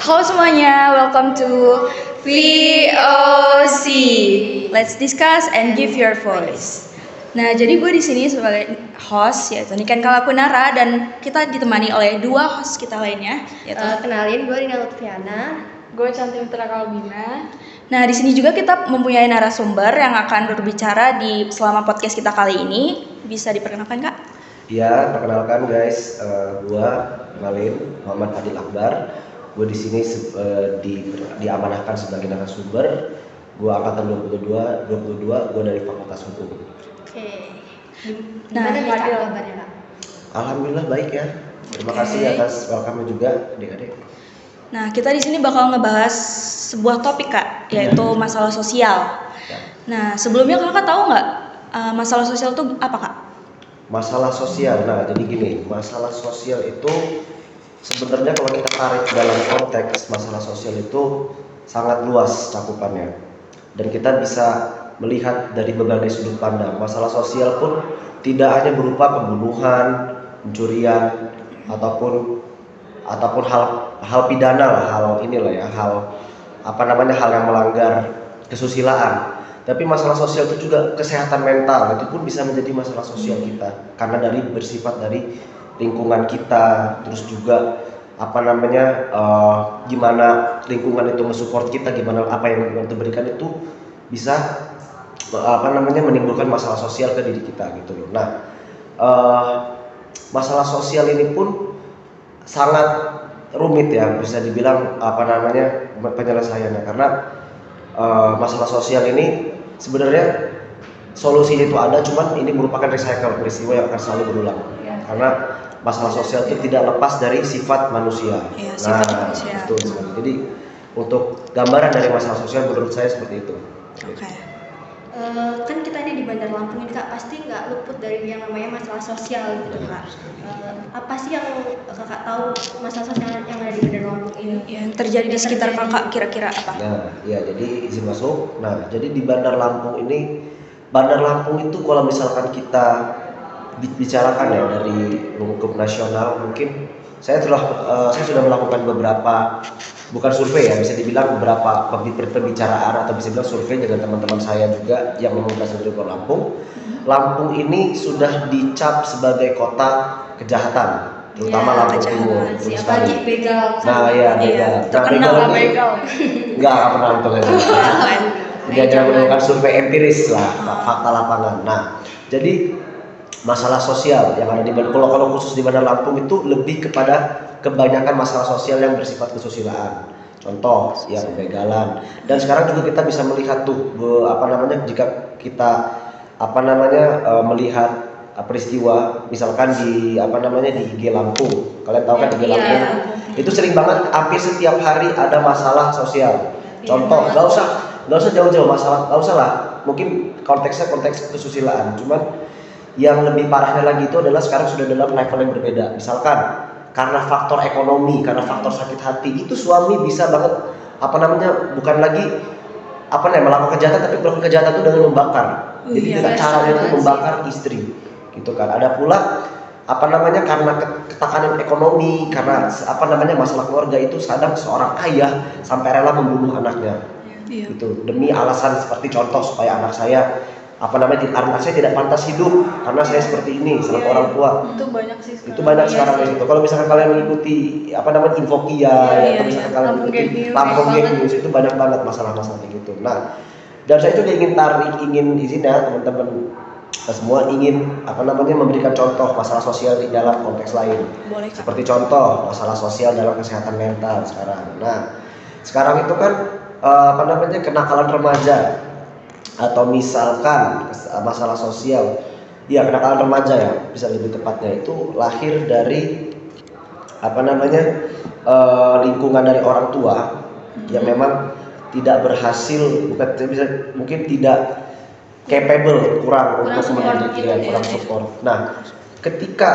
Halo semuanya, welcome to VOC. Let's discuss and give your voice. Nah, jadi gue di sini sebagai host yaitu Niken Kalakunara dan kita ditemani oleh dua host kita lainnya yaitu Kenalin, gue Rina Lutfiana. Gue Cantik Putra Kalbina. Nah, di sini juga kita mempunyai narasumber yang akan berbicara selama podcast kita kali ini. Bisa diperkenalkan, Kak? Ya, perkenalkan guys, gue kenalin Muhammad Adil Akbar. Gue di sini diamanahkan sebagai narasumber. Gue angkatan 22, gue dari Fakultas Hukum. Oke. Nah, Gimana nih Kak kabarnya Kak? Alhamdulillah baik ya. Terima kasih atas welcome-nya juga, adik-adik. Nah, kita di sini bakal ngebahas sebuah topik, Kak, yaitu masalah sosial. Ya. Nah, sebelumnya Kakak tahu nggak masalah sosial itu apa, Kak? Masalah sosial, nah jadi gini, masalah sosial itu sebenarnya kalau kita tarik dalam konteks masalah sosial itu sangat luas cakupannya. Dan kita bisa melihat dari berbagai sudut pandang. Masalah sosial pun tidak hanya berupa pembunuhan, pencurian, ataupun hal pidana lah, hal yang melanggar kesusilaan. Tapi masalah sosial itu juga kesehatan mental, itu pun bisa menjadi masalah sosial kita karena bersifat dari lingkungan kita, terus juga gimana lingkungan itu mensupport kita, gimana apa yang lingkungan itu berikan itu bisa menimbulkan masalah sosial ke diri kita gitu loh. Nah, masalah sosial ini pun sangat rumit ya, bisa dibilang penyelesaiannya karena masalah sosial ini sebenarnya solusinya itu ada, cuman ini merupakan recycle peristiwa yang akan selalu berulang. Karena masalah sosial itu tidak lepas dari sifat manusia. Sifat manusia. Betul sekali. Jadi untuk gambaran dari masalah sosial menurut saya seperti itu. Oke. Kan kita ini di Bandar Lampung ini Kak, pasti nggak luput dari yang namanya masalah sosial gitu Kak. Apa sih yang Kakak tahu masalah sosial yang ada di Bandar Lampung ini? Yang terjadi di sekitar Kakak kira-kira apa? Nah, ya jadi izin masuk. Nah, jadi di Bandar Lampung itu kalau misalkan kita bicarakan ya dari lingkup nasional, mungkin saya sudah melakukan beberapa, bukan survei ya, bisa dibilang beberapa pembicaraan atau bisa dibilang survei dengan teman-teman saya juga yang berasal dari Lampung. Lampung ini sudah dicap sebagai kota kejahatan, terutama Lampung Timur. Apalagi begal. Nah, ya begal. Terkenal begal. Enggak pernah nonton aja. Dia jangan menggunakan survei empiris lah, fakta lapangan. Nah, jadi masalah sosial yang ada di kalau khusus di Bandar Lampung itu lebih kepada kebanyakan masalah sosial yang bersifat kesusilaan. Contoh yang begalan. Dan sekarang juga kita bisa melihat tuh jika kita melihat peristiwa misalkan di IG Lampung. Kalian tahu kan IG Lampung? Itu sering banget, hampir setiap hari ada masalah sosial. Contoh, nggak usah jauh-jauh masalah, nggak usah lah. Mungkin konteks kesusilaan. Cuman yang lebih parahnya lagi itu adalah sekarang sudah dalam level yang berbeda. Misalkan karena faktor ekonomi, karena faktor sakit hati, itu suami bisa banget bukan lagi melakukan kejahatan, tapi melakukan kejahatan itu dengan membakar. Jadi caranya itu membakar istri, gitu kan. Ada pula karena ketekanan ekonomi, karena masalah keluarga itu kadang seorang ayah sampai rela membunuh anaknya. Gitu, demi alasan seperti contoh supaya anak saya tidak pantas hidup karena saya seperti ini sama orang tua. Itu banyak sih sekarang. Itu banyak sekarang gitu. Kalau misalkan kalian mengikuti Infokia atau misalkan kalian mengikuti Lampung Gate News, itu banyak banget masalah-masalah kayak gitu. Nah, dan saya juga ingin di sini ya teman-teman semua ingin memberikan contoh masalah sosial di dalam konteks lain. Boleh, Kak. Seperti contoh masalah sosial dalam kesehatan mental sekarang. Nah, sekarang itu kan kenakalan remaja atau misalkan masalah sosial, ya kenakalan remaja ya bisa lebih tepatnya, itu lahir dari lingkungan dari orang tua yang memang tidak berhasil, mungkin tidak capable, kurang support. Nah, ketika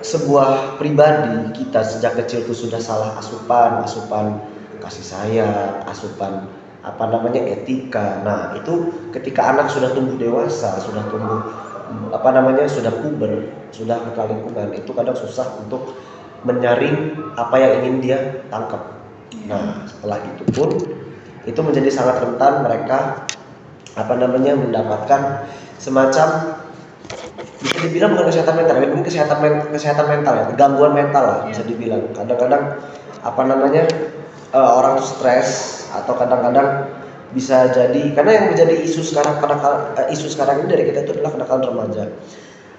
sebuah pribadi kita sejak kecil itu sudah salah asupan kasih sayang, asupan etika. Nah, itu ketika anak sudah tumbuh dewasa, sudah puber, sudah kenal lingkungan, itu kadang susah untuk menyaring apa yang ingin dia tangkap. Nah, setelah itu pun itu menjadi sangat rentan mereka mendapatkan semacam, bisa dibilang bukan kesehatan mental, mungkin kesehatan mental ya, gangguan mental lah bisa dibilang. Kadang-kadang orang tuh stres, atau kadang-kadang bisa jadi karena yang menjadi isu sekarang ini dari kita itu adalah kenakalan remaja.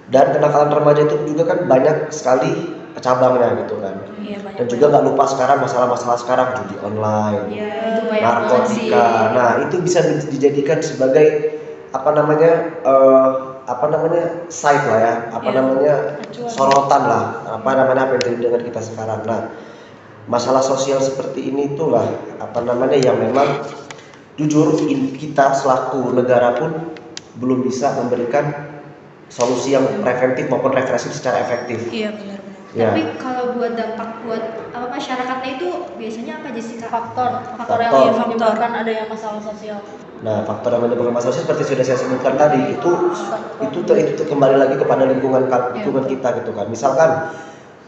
Dan kenakalan remaja itu juga kan banyak sekali cabangnya gitu kan. Iya, banyak. Dan juga nggak lupa sekarang masalah-masalah sekarang, judi online, Iya, itu banyak narkotika. Nah, itu bisa dijadikan sebagai site lah ya, sorotan lah, apa yang terjadi dengan kita sekarang. Nah, masalah sosial seperti ini itulah yang memang jujur kita selaku negara pun belum bisa memberikan solusi yang preventif maupun represif secara efektif. Iya, benar-benar. Ya. Tapi kalau buat dampak buat masyarakatnya itu biasanya apa aja sih Kak? Faktor yang Faktor. menyebabkan adanya masalah sosial. Nah, faktor yang menyebabkan masalah sosial seperti sudah saya sebutkan tadi, itu kembali lagi kepada lingkungan kita gitu kan. Misalkan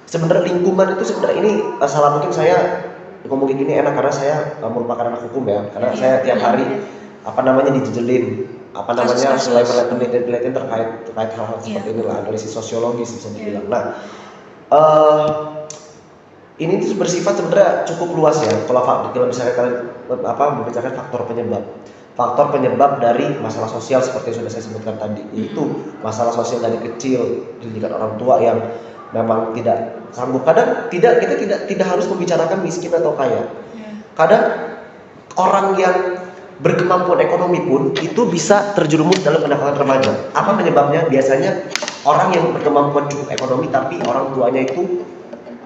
sebenarnya lingkungan itu ini masalah, mungkin saya ngomong gini enak karena saya merupakan anak hukum ya, karena saya tiap hari dijejelin Kasus-kasus. selain penelitian terkait hal-hal seperti inilah, analisis sosiologis bisa dibilang. Nah, ini tuh bersifat sebenarnya cukup luas ya. Kalau misalnya kalian membicarakan faktor penyebab dari masalah sosial seperti yang sudah saya sebutkan tadi, itu masalah sosial dari kecil, pendidikan orang tua yang memang tidak sanggup. Kadang kita tidak harus membicarakan miskin atau kaya. Kadang orang yang berkemampuan ekonomi pun itu bisa terjerumus dalam kenakalan remaja. Apa penyebabnya? Biasanya orang yang berkemampuan cukup ekonomi tapi orang tuanya itu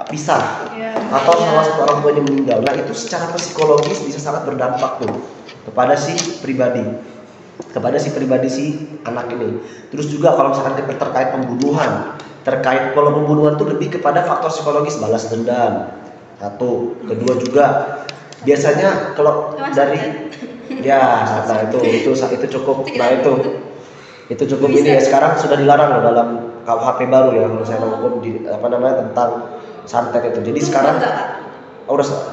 pisah, atau salah satu orang tuanya meninggal. Nah, itu secara psikologis bisa sangat berdampak tuh kepada si pribadi si anak ini. Terus juga kalau misalkan terkait pembunuhan, kalau pembunuhan itu lebih kepada faktor psikologis, balas dendam. Satu, kedua juga biasanya kalau dari itu cukup. Nah, itu cukup ini ya, sekarang sudah dilarang loh dalam KUHP baru ya, kalau saya ngomong tentang santet itu. Jadi sekarang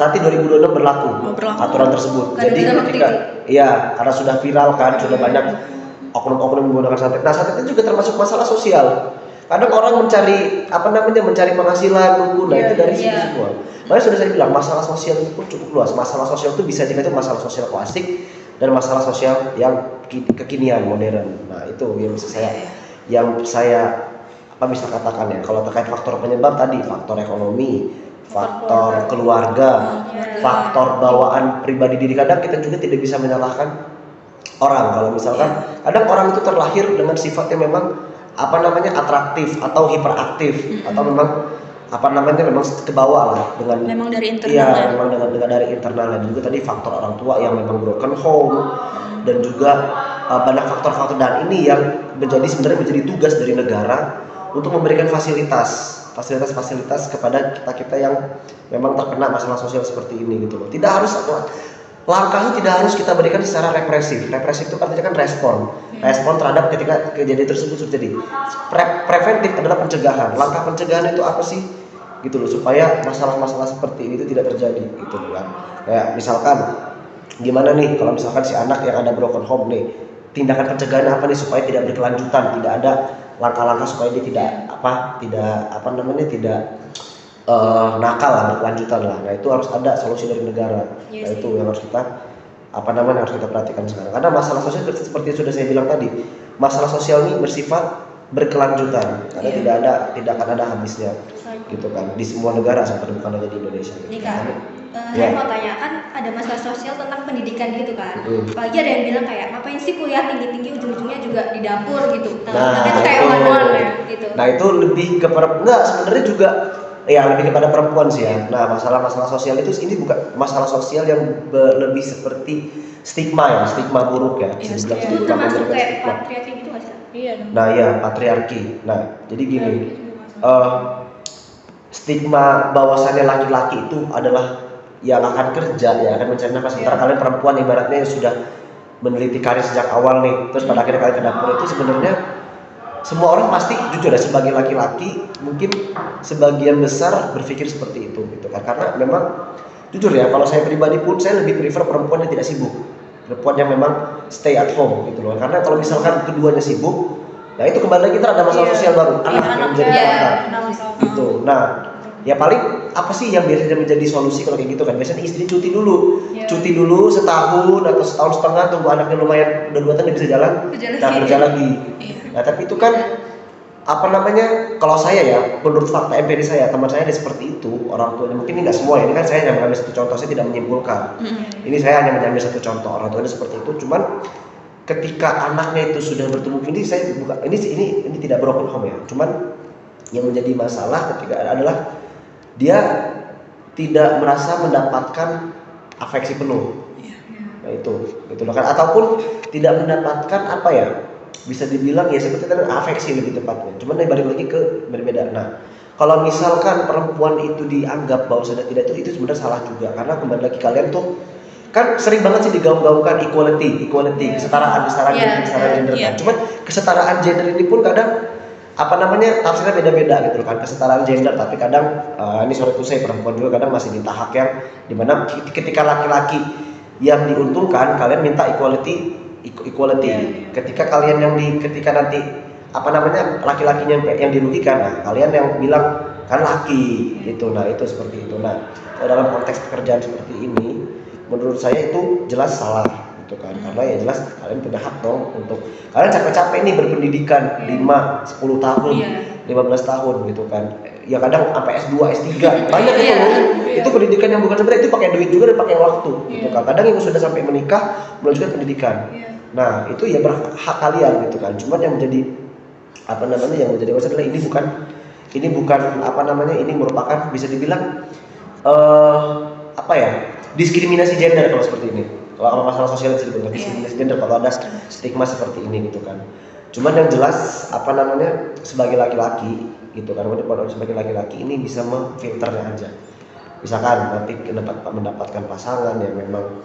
nanti 2026 berlaku aturan tersebut. Jadi karena sudah viral kan, sudah banyak oknum-oknum menggunakan santet. Nah, santet itu juga termasuk masalah sosial. Kadang orang mencari penghasilan dulu, nah itu dari situ semua. Makanya sudah saya bilang masalah sosial itu pun cukup luas. Masalah sosial itu bisa juga itu masalah sosial klasik dan masalah sosial yang kekinian, modern. Nah, itu yang saya bisa katakan ya. Kalau terkait faktor penyebab tadi, faktor ekonomi, faktor keluarga, faktor bawaan pribadi diri. Kadang kita juga tidak bisa menyalahkan orang. Kalau misalkan kadang orang itu terlahir dengan sifat yang memang atraktif atau hiperaktif, atau memang memang ke bawah lah dengan memang dari internal. memang dengan dari internal. Dan juga tadi faktor orang tua yang memang broken home, dan juga banyak faktor-faktor, dan ini yang sebenarnya menjadi tugas dari negara untuk memberikan fasilitas kepada kita yang memang terkena masalah sosial seperti ini gitu loh. Langkahnya tidak harus kita berikan secara represif. Represif itu artinya kan respon terhadap ketika kejadian tersebut terjadi. Preventif adalah pencegahan. Langkah pencegahan itu apa sih? Gitu loh, supaya masalah-masalah seperti ini itu tidak terjadi gitu kan. Kayak misalkan gimana nih kalau misalkan si anak yang ada broken home nih, tindakan pencegahan apa nih supaya tidak berkelanjutan, tidak ada langkah-langkah supaya dia tidak nakal lah, berkelanjutan lah. Nah, itu harus ada solusi dari negara. Nah, itu yang harus kita harus kita perhatikan sekarang. Karena masalah sosial seperti yang sudah saya bilang tadi, masalah sosial ini bersifat berkelanjutan. Karena tidak akan ada habisnya. Gitu kan. Di semua negara, sampai bukan hanya di Indonesia. Nih Kak, saya mau tanya, kan ada masalah sosial tentang pendidikan gitu kan. Apalagi ada yang bilang kayak ngapain sih kuliah tinggi-tinggi, ujung-ujungnya juga di dapur gitu. Nah, itu kayak one-one ya gitu. Nah, itu lebih sebenarnya juga lebih kepada perempuan sih ya. Nah, masalah sosial ini bukan masalah sosial yang lebih seperti stigma buruk ya. Itu termasuk kayak patriarki gitu nggak sih? Iya dong. Nah, ya, patriarki. Nah, jadi gini, stigma bahwasannya laki-laki itu adalah yang akan kerja, ya akan mencari nafkah, sementara kalian perempuan ibaratnya yang sudah meneliti karir sejak awal nih, terus pada akhirnya kalian ke dapur. Itu sebenarnya semua orang pasti jujur ya, sebagai laki-laki mungkin sebagian besar berpikir seperti itu gitu kan, karena memang Jujur ya, kalau saya pribadi pun saya lebih prefer perempuan yang tidak sibuk, perempuan yang memang stay at home gitu loh. Karena kalau misalkan keduanya sibuk, nah itu kembali lagi ada masalah sosial baru, anak yang menjadi pelakar gitu. Nah, ya paling apa sih yang biasanya menjadi solusi kalau kayak gitu kan? Biasanya istri cuti dulu, cuti dulu setahun atau setahun setengah, tunggu anaknya lumayan udah 2 tahun dia bisa jalan, nah kerja lagi. Nah tapi itu kan apa namanya, kalau saya ya, menurut fakta empiris saya, teman saya ada seperti itu, orang tuanya mungkin ini nggak semua, ini kan saya hanya mengambil satu contoh, saya tidak menyimpulkan. Ini saya hanya mengambil satu contoh, orang tuanya seperti itu, cuman ketika anaknya itu sudah bertumbuh, ini saya bukan, ini tidak broken home ya, cuman yang menjadi masalah ketika adalah dia tidak merasa mendapatkan afeksi penuh. Nah itu loh kan, ataupun tidak mendapatkan apa ya, bisa dibilang ya seperti tadi afeksi lebih tepatnya. Cuman balik lagi ke berbeda. Nah, kalau misalkan perempuan itu dianggap bahwa sudah tidak itu sebenarnya salah juga, karena kembali lagi kalian tuh kan sering banget sih digaung-gaungkan equality, kesetaraan gender kan. Cuman kesetaraan gender ini pun kadang apa namanya tafsirnya beda-beda gitu kan, kesetaraan gender, tapi kadang ini sorry to say, perempuan juga kadang masih minta hak yang dimana ketika laki-laki yang diuntungkan kalian minta equality. Ketika kalian ketika nanti apa namanya laki-lakinya yang dirugikan, nah kalian yang bilang kan laki gitu. Nah itu seperti itu. Nah dalam konteks pekerjaan seperti ini menurut saya itu jelas salah gitu kan, karena ya jelas kalian punya hak dong untuk kalian capek-capek nih berpendidikan 5-10 tahun 15 tahun gitu kan, ya kadang sampai S2 S3 banyak itu loh. Itu pendidikan yang bukan sebenarnya itu pakai duit juga dan pakai waktu gitu kan. Kadang yang sudah sampai menikah melanjutkan pendidikan. Nah itu ya hak kalian gitu kan. Cuman yang menjadi apa namanya, yang menjadi masalah adalah ini bukan apa namanya, ini merupakan bisa dibilang apa ya, diskriminasi gender kalau seperti ini. Kalau masalah sosial disebut diskriminasi gender kalau ada stigma seperti ini gitu kan. Cuman yang jelas apa namanya, sebagai laki-laki gitu kan, sebagai laki-laki ini bisa memfilternya aja. Misalkan nanti mendapatkan pasangan yang memang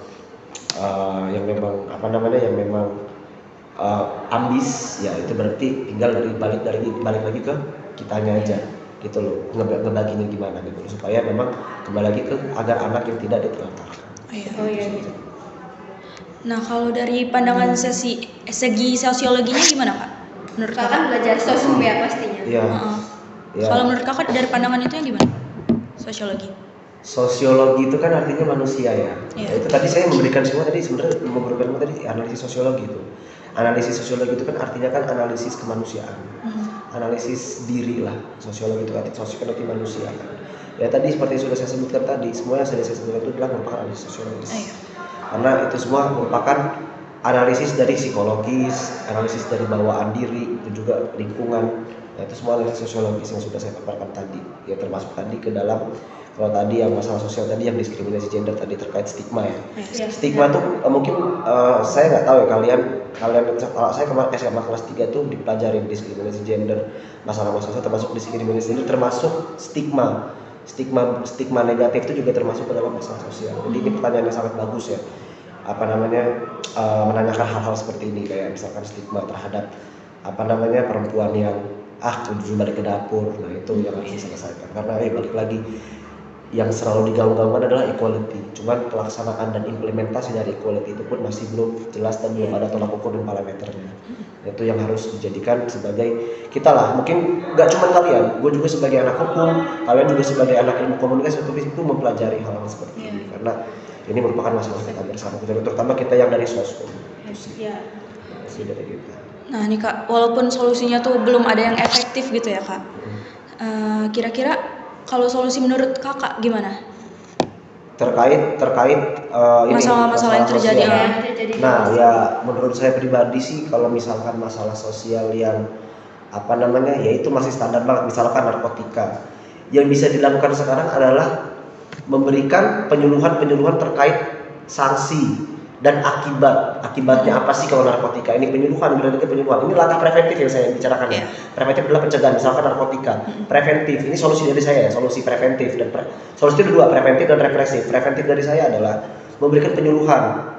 apa namanya, yang memang ambis, ya itu berarti tinggal balik lagi ke kitanya aja gitu loh, ngebaginya gimana gitu supaya memang kembali lagi ke agar anak yang tidak ditelantarkan. Nah kalau dari pandangan segi sosiologinya gimana Kak? Menurut Kakak kan belajar sosum ya pastinya. Iya. Kalau menurut Kakak dari pandangan itu yang gimana? Sosiologi itu kan artinya manusia ya. Itu tadi saya memberikan semua tadi, sebenarnya memberikan tadi analisis sosiologi itu. Analisis sosiologi itu kan artinya kan analisis kemanusiaan. Analisis diri lah. Sosiologi itu arti manusia kan. Ya tadi seperti sudah saya sebutkan tadi, semua yang sudah saya sebutkan itu adalah merupakan analisis sosiologis. Karena itu semua merupakan analisis dari psikologis, analisis dari bawaan diri, itu juga lingkungan. Nah, itu semua analisis sosiologis yang sudah saya paparkan tadi. Ya termasuk tadi ke dalam, kalau tadi yang masalah sosial tadi, yang diskriminasi gender tadi terkait stigma ya. Stigma tuh mungkin saya nggak tahu ya kalian kalau saya kemarin SMA kelas 3 tuh dipelajarin diskriminasi gender, masalah-masalah termasuk diskriminasi gender, termasuk stigma negatif itu juga termasuk ke dalam masalah sosial. Jadi ini pertanyaan yang sangat bagus ya. Apa namanya, menanyakan hal-hal seperti ini, kayak misalkan stigma terhadap apa namanya perempuan yang ujung balik ke dapur. Nah itu yang harus diselesaikan, karena balik lagi yang selalu digaung-gaungkan adalah equality. Cuman pelaksanaan dan implementasi dari equality itu pun masih belum jelas dan belum ada tolak ukur dan parameternya. Itu yang harus dijadikan sebagai kita lah. Mungkin nggak cuma kalian, gue juga sebagai anak hukum, kalian juga sebagai anak ilmu komunikasi itu mempelajari hal-hal seperti ini, karena ini merupakan masalah kita bersama, terutama kita yang dari soskum. Dari kita. Nah nih Kak, walaupun solusinya tuh belum ada yang efektif gitu ya Kak, kira-kira kalau solusi menurut Kakak gimana? Terkait masalah-masalah yang terjadi. Nah ya menurut saya pribadi sih, kalau misalkan masalah sosial yang apa namanya, ya itu masih standar banget. Misalkan narkotika, yang bisa dilakukan sekarang adalah memberikan penyuluhan terkait sanksi dan akibatnya apa sih kalau narkotika. Ini penyuluhan, ini langkah preventif yang saya bicarakan. Preventif adalah pencegahan, misalkan narkotika. Preventif, ini solusi dari saya ya, solusi preventif dan solusi itu dua, preventif dan represif. Preventif dari saya adalah memberikan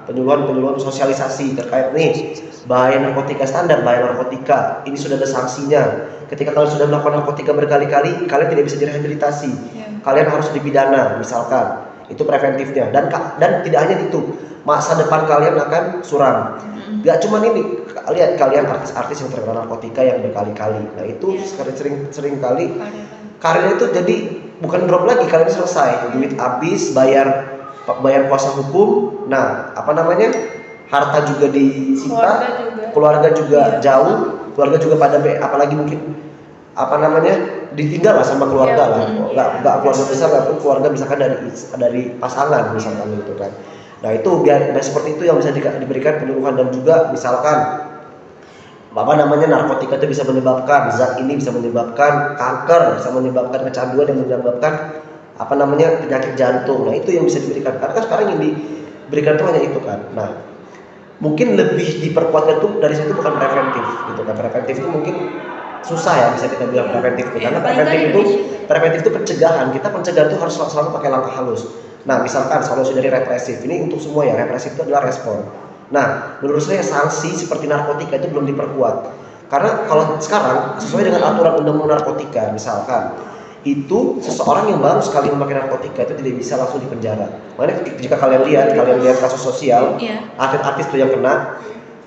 penyuluhan sosialisasi terkait nih bahaya narkotika, standar bahaya narkotika. Ini sudah ada sanksinya. Ketika kalian sudah melakukan narkotika berkali-kali, kalian tidak bisa direhabilitasi. Kalian harus dipidana misalkan. Itu preventifnya. Dan tidak hanya itu, masa depan kalian akan suram. Gak cuma ini, lihat kalian artis-artis yang terkena narkotika yang berkali-kali. Nah itu sering kali karirnya itu jadi bukan drop lagi, kalian selesai, duit habis, bayar kuasa hukum. Nah harta juga disita, keluarga juga jauh, keluarga juga pada apalagi mungkin ditinggal lah sama keluarga lah, nggak keluarga besar, nggak keluarga misalkan dari pasangan misalkan gitu kan. Nah itu seperti itu yang bisa diberikan penyuluhan. Dan juga misalkan narkotika itu bisa menyebabkan zat ini, bisa menyebabkan kanker, bisa menyebabkan kecanduan, yang menyebabkan penyakit jantung. Nah itu yang bisa diberikan, karena kan sekarang yang diberikan itu hanya itu kan. Nah mungkin lebih diperkuatkan tuh dari situ, bukan preventif gitu kan. Preventif itu mungkin susah ya bisa kita bilang preventif itu, karena preventif itu pencegahan. Kita pencegahan itu harus selalu pakai langkah halus. Nah misalkan solusi dari represif ini untuk semua ya, represif itu adalah respon. Nah menurut saya sanksi seperti narkotika itu belum diperkuat, karena kalau sekarang sesuai dengan aturan undang-undang narkotika, misalkan itu seseorang yang baru sekali memakai narkotika itu tidak bisa langsung dipenjara. Makanya jika kalian lihat kasus sosial, artis-artis itu yang kena,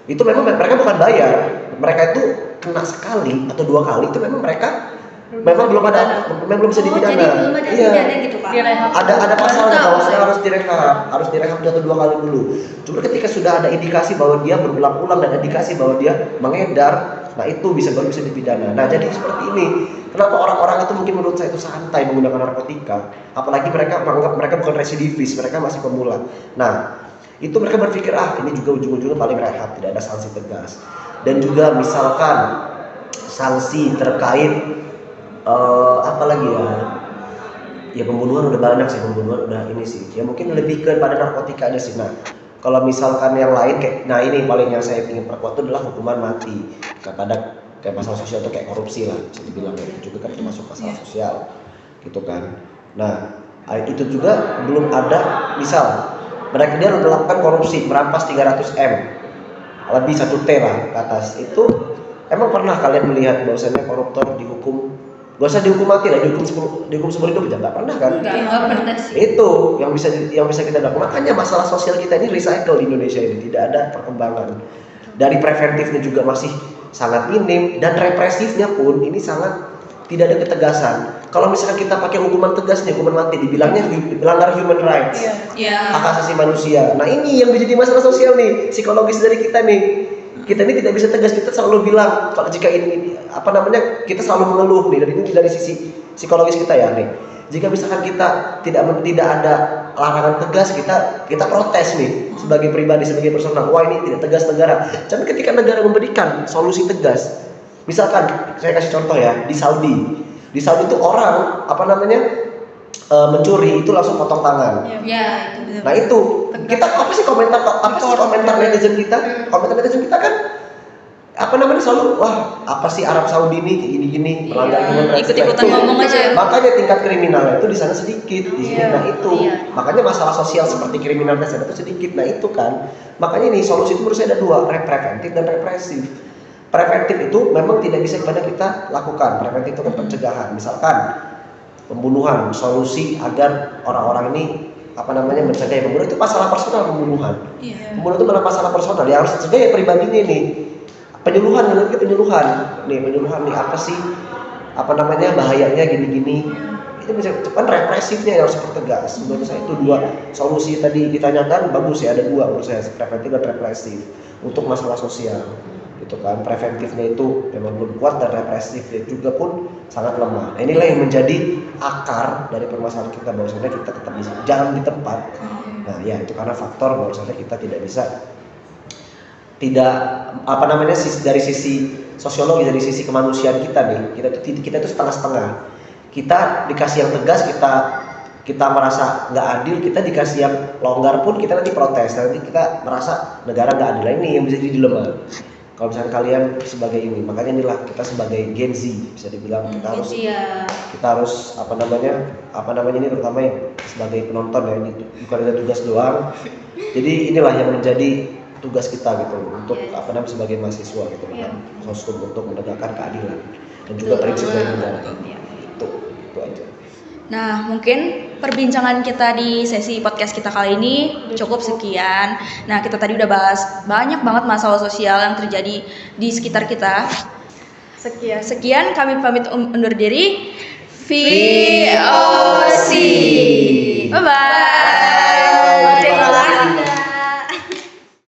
itu memang mereka bukan bayar, mereka itu kena sekali atau 2 kali, itu memang mereka belum bisa dipidana. Jadi belum ada pidana gitu Pak. Ada pasalnya bahwasanya harus direhab 1 atau 2 kali dulu. Cuma ketika sudah ada indikasi bahwa dia berulang-ulang dan indikasi bahwa dia mengedar, nah itu baru bisa dipidana. Nah jadi seperti ini. Kenapa orang-orang itu mungkin menurut saya itu santai menggunakan narkotika, apalagi mereka menganggap mereka bukan residivis, mereka masih pemula. Nah itu mereka berpikir ini juga ujung-ujungnya paling rehab, tidak ada sanksi tegas. Dan juga misalkan sanksi terkait ya pembunuhan udah banyak sih, pembunuhan udah ini sih ya, mungkin lebih kepada narkotika aja sih. Nah kalau misalkan yang lain ini paling yang saya ingin perkuat itu adalah hukuman mati. Kadang kayak masalah sosial itu kayak korupsi lah bisa dibilang, itu juga kan termasuk masalah sosial gitu kan. Nah itu juga belum ada, misal dia melakukan korupsi, merampas 300M lebih 1T lah ke atas, itu emang pernah kalian melihat bahwasanya koruptor dihukum? Gak usah dihukum mati lah, dihukum seumur hidup aja nggak pernah kan? Nggak pernah sih. Itu yang bisa kita lakukan. Makanya masalah sosial kita ini recycle di Indonesia ini, tidak ada perkembangan. Dari preventifnya juga masih sangat minim, dan represifnya pun ini sangat tidak ada ketegasan. Kalau misalkan kita pakai hukuman tegasnya, hukuman mati, dibilangnya melanggar human rights, hak asasi manusia. Nah ini yang menjadi masalah sosial nih, psikologis dari kita nih. Kita ini tidak bisa tegas, kita selalu bilang kalau jika ini kita selalu mengeluh nih, dan ini dari sisi psikologis kita ya nih. Jika misalkan kita tidak ada larangan tegas, kita protes nih sebagai pribadi, sebagai personal. Wah ini tidak tegas negara. Tapi ketika negara memberikan solusi tegas, misalkan saya kasih contoh ya, di Saudi itu orang mencuri itu langsung potong tangan. Ya itu benar. Nah itu kita apa sih komentar netizen kita? Komentar netizen kita kan selalu apa sih Arab Saudi ini gini melanggar human rights. Ikut-ikutan ngomong aja. Makanya tingkat kriminalnya itu di sana sedikit. Nah itu makanya masalah sosial seperti kriminalitas itu sedikit. Nah itu kan makanya nih solusi itu menurut saya ada 2, preventif dan represif. Preventif itu memang tidak bisa kita lakukan. Preventif itu kan pencegahan. Misalkan pembunuhan, solusi agar orang-orang ini mencegah pembunuhan itu masalah personal pembunuhan. Pembunuhan itu malah masalah personal. Yang harus dicegah ya pribadinya nih. Penyuluhan nih apa sih bahayanya gini-gini. Itu bisa cepat, represifnya yang harus dipertegas. Menurut saya itu 2 solusi tadi ditanyakan bagus ya, ada 2 menurut saya, preventif dan represif untuk masalah sosial. Gitu kan, preventifnya itu memang belum kuat dan represifnya juga pun sangat lemah. Nah, inilah yang menjadi akar dari permasalahan kita, bahwasanya kita tetap bisa jalan di tempat. Nah ya itu karena faktor bahwasanya kita tidak dari sisi sosiologi, dari sisi kemanusiaan kita nih, kita itu setengah-setengah. Kita dikasih yang tegas, kita merasa nggak adil, kita dikasih yang longgar pun kita nanti protes, nanti kita merasa negara nggak adil. Nah, ini yang bisa jadi dilema. Kalau misalnya kalian sebagai ini, makanya inilah kita sebagai Gen Z bisa dibilang kita harus ini terutama yang sebagai penonton ya, ini bukan ada tugas doang. Jadi inilah yang menjadi tugas kita gitu untuk sebagai mahasiswa gitu kan, sosum untuk menegakkan keadilan dan juga prinsip dari negara. Itu aja. Nah mungkin perbincangan kita di sesi podcast kita kali ini cukup sekian. Nah, kita tadi udah bahas banyak banget masalah sosial yang terjadi di sekitar kita. Sekian kami pamit undur diri. VOC. Bye bye.